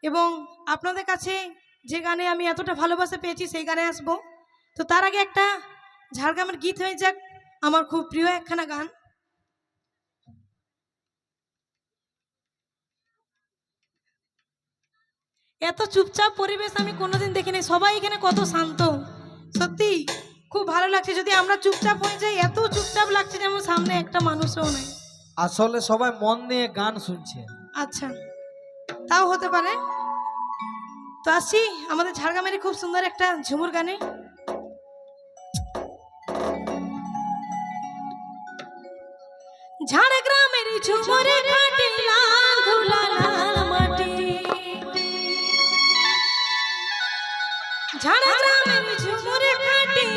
এবং আপনাদের কাছে যে গানে আমি এতটা ভালোবাসা পেয়েছি সেই গানে আসবো। তো তার আগে একটা ঝাড়গ্রামের গীত হয়ে যাক, আমার খুব প্রিয় একখানা গান। এত চুপচাপ পরিবেশ আমি কোনোদিন দেখিনি, সবাই এখানে কত শান্ত, সত্যি খুব ভালো লাগছে। যদি আমরা চুপচাপ হয়ে যাই, এত চুপচাপ লাগছে যেমন সামনে একটা মানুষও নেই। আসলে সবাই মন দিয়ে গান শুনছে। আচ্ছা, তাও হতে পারে। তো আসছি আমাদের ঝাড়গ্রামের খুব সুন্দর একটা ঝুমুর গানে। ঝাড়গ্রামের ঝুমুরে ঘাটে লাল ধুলা লাল মাটি, ঝাড়গ্রামের ঝুমুরে ঘাটে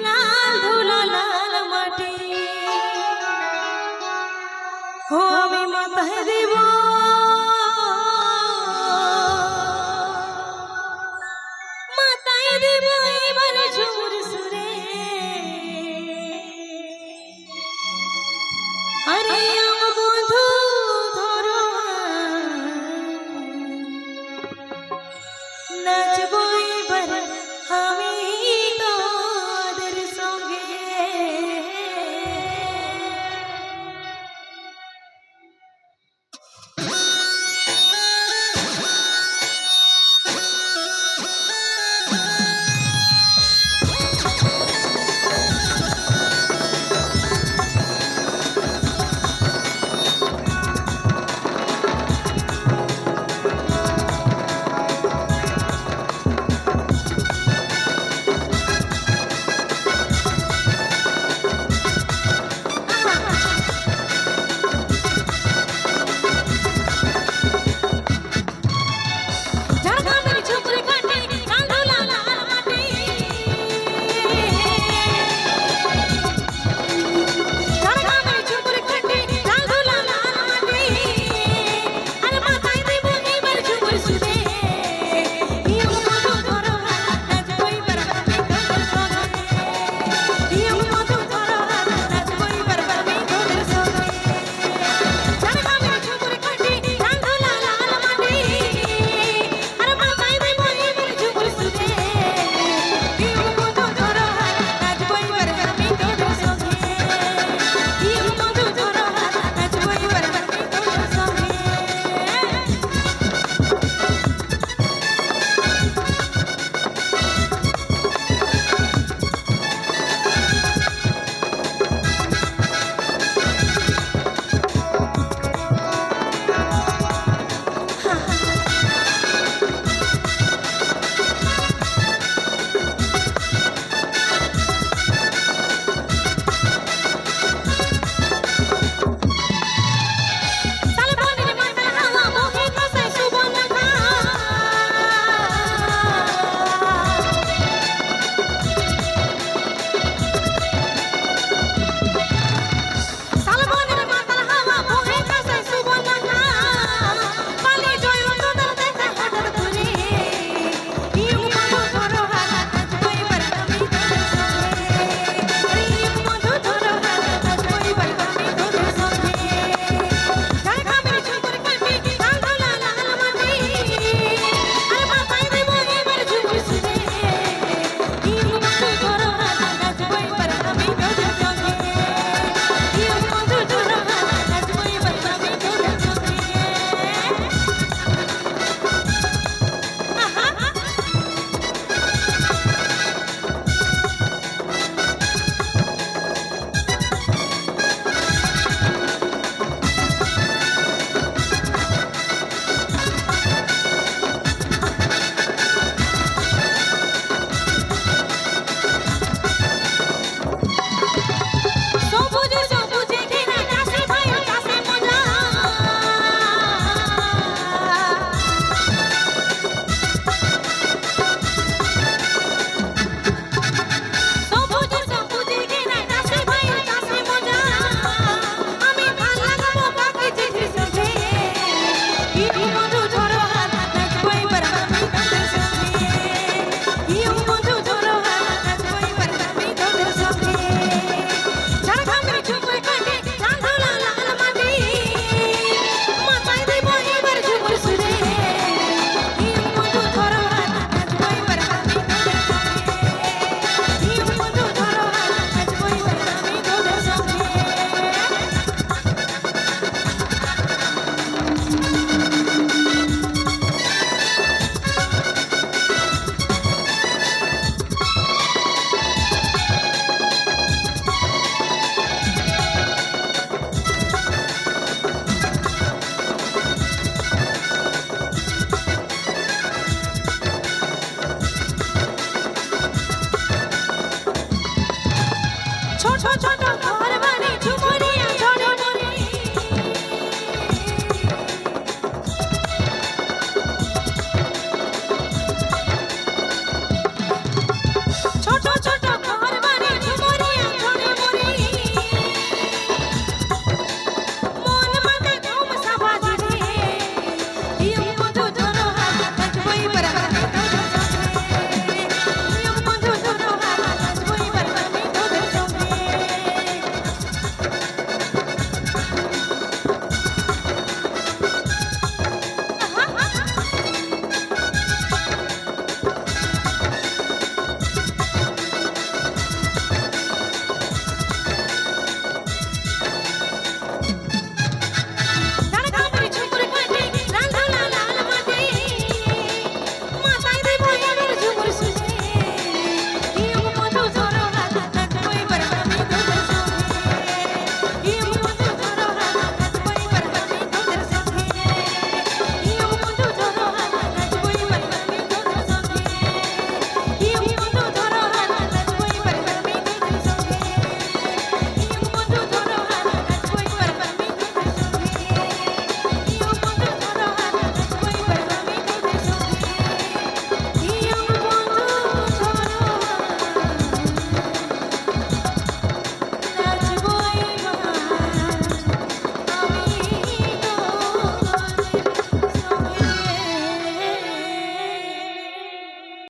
লাল ধুলা লাল মাটি। ও আমি মাথায় দেব